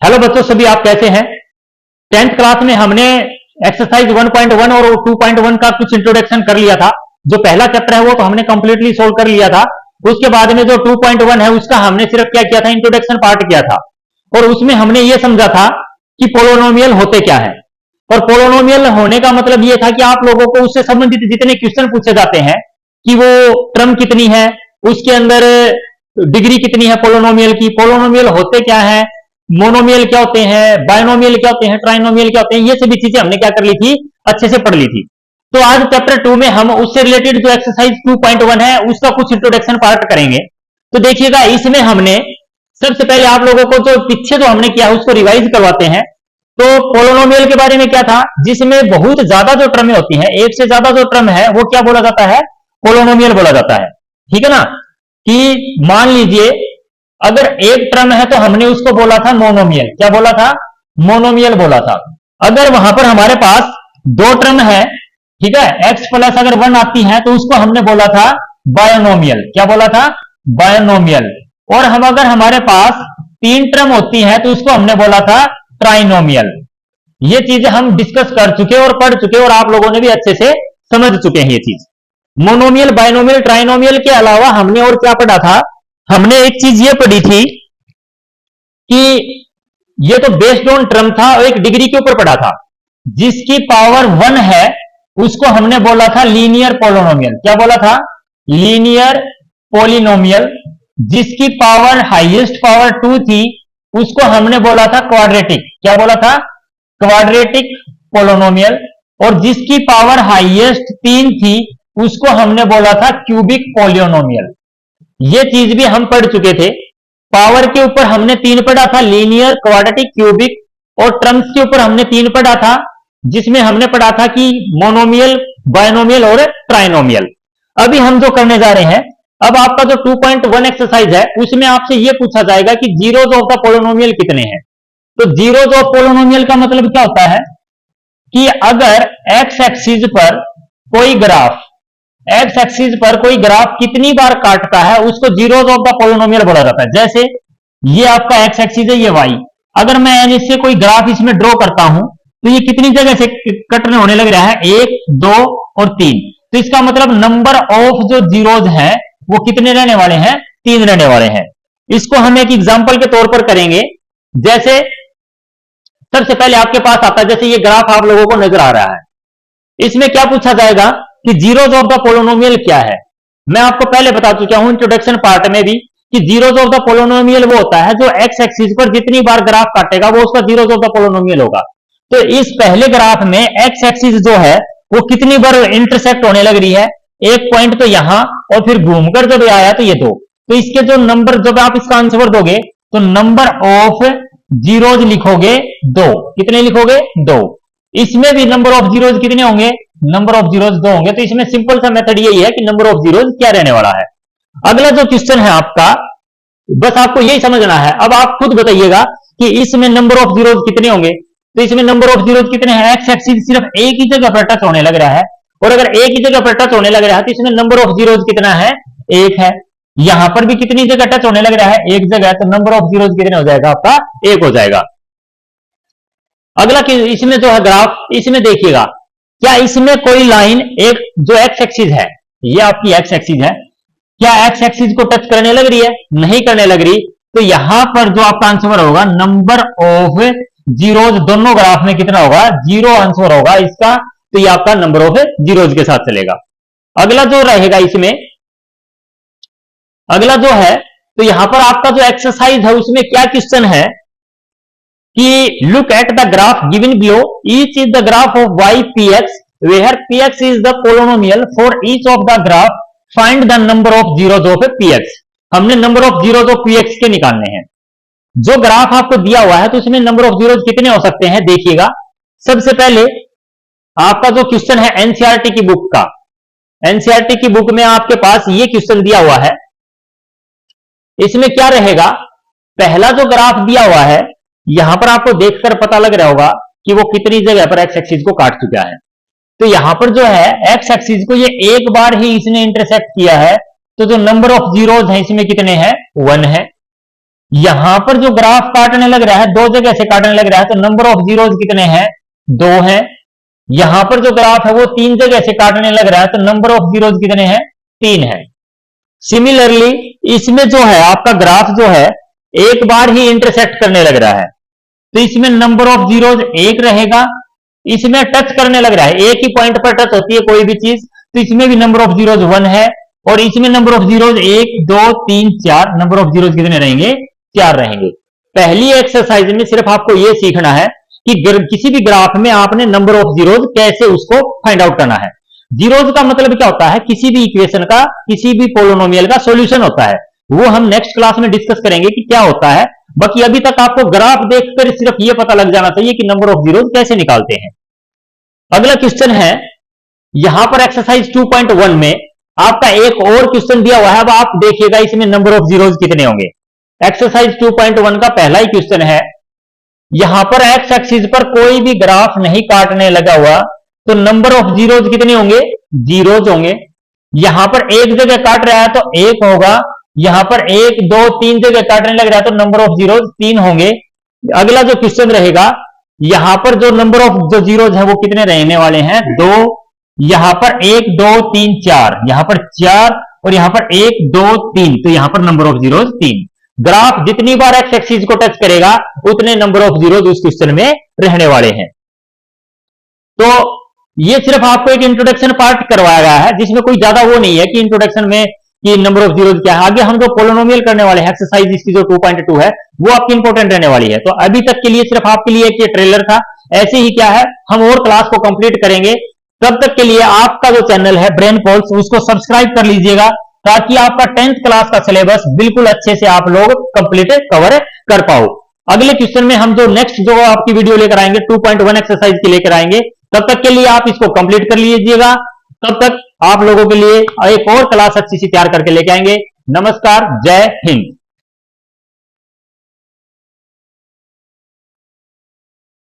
Hello बच्चों, सभी आप कैसे हैं। 10th क्लास में हमने एक्सरसाइज 1.1 और 2.1 का कुछ इंट्रोडक्शन कर लिया था। जो पहला चैप्टर है वो तो हमने कंप्लीटली सोल्व कर लिया था। उसके बाद में जो 2.1 है उसका हमने सिर्फ क्या किया था, इंट्रोडक्शन पार्ट किया था। और उसमें हमने ये समझा था कि पोलोनोमियल होते क्या है। और पोलोनोमियल होने का मतलब ये था कि आप लोगों को उससे संबंधित जितने क्वेश्चन पूछे जाते हैं कि वो टर्म कितनी है, उसके अंदर डिग्री कितनी है पोलोनोमियल की, पोलोनोमियल होते क्या है, मोनोमियल क्या होते हैं, बायनोमियल क्या होते हैं, ट्राइनोमियल क्या होते हैं, ये सभी चीजें हमने क्या कर ली थी, अच्छे से पढ़ ली थी। तो आज चैप्टर 2 में हम उससे रिलेटेड जो एक्सरसाइज 2.1 है उसका कुछ इंट्रोडक्शन पार्ट करेंगे। तो देखिएगा, इसमें हमने सबसे पहले आप लोगों को जो पीछे जो हमने किया है उसको रिवाइज करवाते हैं। तो पोलोनोमियल के बारे में क्या था, जिसमें बहुत ज्यादा जो टर्में होती हैं, एक से ज्यादा जो टर्म है वो क्या बोला जाता है, पोलोनोमियल बोला जाता है। ठीक है ना। कि मान लीजिए अगर एक टर्म है तो हमने उसको बोला था मोनोमियल। क्या बोला था, मोनोमियल बोला था। अगर वहां पर हमारे पास दो टर्म है, ठीक है, x प्लस अगर 1 आती है तो उसको हमने बोला था बायनोमियल। क्या बोला था, बायनोमियल। और हम अगर हमारे पास तीन टर्म होती है तो उसको हमने बोला था ट्राइनोमियल। ये चीजें हम डिस्कस कर चुके और पढ़ चुके और आप लोगों ने भी अच्छे से समझ चुके हैं ये चीज। मोनोमियल, बायनोमियल, ट्राइनोमियल के अलावा हमने और क्या पढ़ा था, हमने एक चीज ये पढ़ी थी कि ये तो बेस्ड ऑन टर्म था और एक डिग्री के ऊपर पढ़ा था। जिसकी पावर 1 है उसको हमने बोला था लीनियर पोलिनोमियल। क्या बोला था, लीनियर पोलिनोमियल। जिसकी पावर हाईएस्ट पावर 2 थी उसको हमने बोला था क्वाड्रेटिक। क्या बोला था, क्वाड्रेटिक पोलिनोमियल। और जिसकी पावर हाईएस्ट 3 थी उसको हमने बोला था क्यूबिक पोलिनोमियल। ये चीज भी हम पढ़ चुके थे। पावर के ऊपर हमने 3 पढ़ा था, लीनियर, क्वाड्रेटिक, क्यूबिक। और टर्म्स के ऊपर हमने 3 पढ़ा था, जिसमें हमने पढ़ा था कि मोनोमियल, बायनोमियल और ट्राइनोमियल। अभी हम जो करने जा रहे हैं, अब आपका जो 2.1 एक्सरसाइज है उसमें आपसे यह पूछा जाएगा कि जीरोज ऑफ द पोलिनोमियल कितने हैं। तो जीरोज ऑफ पोलिनोमियल का मतलब क्या होता है कि अगर एक्स एक्सिस पर कोई ग्राफ, एक्स एक्सिस पर कोई ग्राफ कितनी बार काटता है उसको जीरोज ऑफ द पोलिनोमियल बोला जाता है। जैसे ये आपका एक्स एक्सिस है, ये वाई। अगर मैं इससे कोई ग्राफ इसमें ड्रॉ करता हूं तो ये कितनी जगह से कटने होने लग रहा है, 1, 2 और 3। तो इसका मतलब नंबर ऑफ जो जीरोज हैं वो कितने रहने वाले हैं, 3 रहने वाले हैं। इसको हम एक एग्जाम्पल के तौर पर करेंगे। जैसे सबसे पहले आपके पास आता है, जैसे ये ग्राफ आप लोगों को नजर आ रहा है, इसमें क्या पूछा जाएगा कि जीरोज ऑफ द पोलिनोमियल क्या है। मैं आपको पहले बता चुका हूं इंट्रोडक्शन पार्ट में भी कि जीरोज ऑफ द पोलिनोमियल वो होता है जो एक्स एक्सिस पर जितनी बार ग्राफ काटेगा वो उसका जीरोज ऑफ द पोलिनोमियल होगा। तो इस पहले ग्राफ में एक्स एक्सिस जो है वो कितनी बार इंटरसेक्ट होने लग रही है, एक पॉइंट तो यहां और फिर घूमकर जब आया तो ये 2। तो इसके जो नंबर, जब आप इसका आंसर दोगे तो नंबर ऑफ जीरोज लिखोगे 2। कितने लिखोगे, 2। इसमें भी नंबर ऑफ जीरोज कितने होंगे, नंबर ऑफ जीरोज 2 होंगे। तो इसमें सिंपल सा मेथड यही है कि नंबर ऑफ जीरोज क्या रहने वाला है। अगला जो क्वेश्चन है आपका, बस आपको यही समझना है। अब आप खुद बताइएगा कि इसमें नंबर ऑफ जीरोज कितने होंगे। तो इसमें नंबर ऑफ जीरोज कितने हैं, एक्स एक्सिस सिर्फ एक ही जगह पर टच होने लग रहा है, और अगर एक ही जगह पर टच होने लग रहा है तो इसमें नंबर ऑफ जीरोज कितना है, 1 है। यहां पर भी कितनी जगह टच होने लग रहा है, एक जगह, तो नंबर ऑफ जीरोज कितने हो जाएगा आपका, 1 हो जाएगा। अगला इसमें जो है ग्राफ, इसमें देखिएगा क्या इसमें कोई लाइन, एक जो एक्स एक्सिस है, ये आपकी एक्स एक्सिस है, क्या एक्स एक्सिस को टच करने लग रही है, नहीं करने लग रही। तो यहां पर जो आपका आंसर होगा नंबर ऑफ जीरोज दोनों ग्राफ में कितना होगा, 0 आंसर होगा इसका। तो ये आपका नंबर ऑफ जीरोज के साथ चलेगा। अगला जो रहेगा इसमें, अगला जो है, तो यहां पर आपका जो एक्सरसाइज है उसमें क्या क्वेश्चन है कि look at the graph given below, each is the graph of y px where px is the polynomial for each of the graph, find the number of zeros of px। हमने number of zeros of px के निकालने हैं। जो graph आपको दिया हुआ है तो उसमें नंबर ऑफ जीरोज कितने हो सकते हैं, देखिएगा। सबसे पहले आपका जो क्वेश्चन है एनसीईआरटी की बुक का, एनसीईआरटी की बुक में आपके पास ये क्वेश्चन दिया हुआ है। इसमें क्या रहेगा, पहला जो ग्राफ दिया हुआ है यहां पर आपको देखकर पता लग रहा होगा कि वो कितनी जगह पर एक्स एक्सिस को काट चुका है। तो यहां पर जो है एक्स एक्सिस को ये एक बार ही इसने इंटरसेक्ट किया है, तो जो नंबर ऑफ जीरोज है इसमें कितने हैं, 1 है। यहां पर जो ग्राफ काटने लग रहा है, दो जगह से काटने लग रहा है, तो नंबर ऑफ जीरोज कितने हैं? 2 हैं। यहां पर जो ग्राफ है वो 3 जगह से काटने लग रहा है, तो नंबर ऑफ जीरोज कितने हैं? 3 है। सिमिलरली इसमें जो है आपका ग्राफ जो है एक बार ही इंटरसेक्ट करने लग रहा है, तो इसमें नंबर ऑफ जीरोज 1 रहेगा। इसमें टच करने लग रहा है, एक ही पॉइंट पर टच होती है कोई भी चीज, तो इसमें भी नंबर ऑफ जीरोज 1 है। और इसमें number of zeros 1 2 3 4, number of zeros कितने रहेंगे? 4 रहेंगे। पहली एक्सरसाइज में सिर्फ आपको यह सीखना है कि किसी भी ग्राफ में आपने नंबर ऑफ जीरोज कैसे उसको फाइंड आउट करना है। जीरोज का मतलब क्या होता है? किसी भी इक्वेशन का, किसी भी पोलिनोमियल का सॉल्यूशन होता है। वो हम नेक्स्ट क्लास में डिस्कस करेंगे कि क्या होता है। बाकी अभी तक आपको ग्राफ देखकर सिर्फ ये पता लग जाना चाहिए कि नंबर ऑफ जीरोज कैसे निकालते हैं। अगला क्वेश्चन है, यहां पर एक्सरसाइज 2.1 में आपका एक और क्वेश्चन दिया हुआ है। अब आप देखिएगा इसमें नंबर ऑफ जीरोज कितने होंगे। एक्सरसाइज 2.1 का पहला ही क्वेश्चन है, यहां पर एक्स एक्सिस पर कोई भी ग्राफ नहीं काटने लगा हुआ, तो नंबर ऑफ जीरोज कितने होंगे? जीरोज होंगे। यहां पर एक जगह काट रहा है तो 1 होगा। यहां पर 1 2 3 जगह काटने लग रहा है तो नंबर ऑफ जीरोज 3 होंगे। अगला जो क्वेश्चन रहेगा, यहां पर जो नंबर ऑफ जो जीरोज है वो कितने रहने वाले हैं? 2। यहां पर 1 2 3 4, यहां पर 4 और यहां पर 1 2 3, तो यहां पर नंबर ऑफ जीरोज 3। ग्राफ जितनी बार एक्स एक्सिस को टच करेगा उतने नंबर ऑफ जीरोज उस क्वेश्चन में रहने वाले हैं। तो ये सिर्फ आपको एक इंट्रोडक्शन पार्ट करवाया गया है, जिसमें कोई ज्यादा वो नहीं है कि इंट्रोडक्शन में कि नंबर ऑफ जीरोज क्या है। आगे हम जो पोलिनोमियल करने वाले हैं, एक्सरसाइज इसकी जो 2.2 है वो आपकी इंपॉर्टेंट रहने वाली है। तो अभी तक के लिए सिर्फ आपके लिए एक ये ट्रेलर था। ऐसे ही क्या है, हम और क्लास को कंप्लीट करेंगे। तब तक के लिए आपका जो चैनल है ब्रेन पल्स, उसको सब्सक्राइब कर लीजिएगा, ताकि आपका 10th क्लास का सिलेबस बिल्कुल अच्छे से आप लोग कंप्लीट कवर कर पाओ। अगले क्वेश्चन में हम जो नेक्स्ट जो आपकी वीडियो लेकर आएंगे 2.1 एक्सरसाइज की लेकर आएंगे। तब तक के लिए आप इसको कंप्लीट कर लीजिएगा। तब तक आप लोगों के लिए एक और क्लास अच्छी सी तैयार करके लेके आएंगे। नमस्कार, जय हिंद।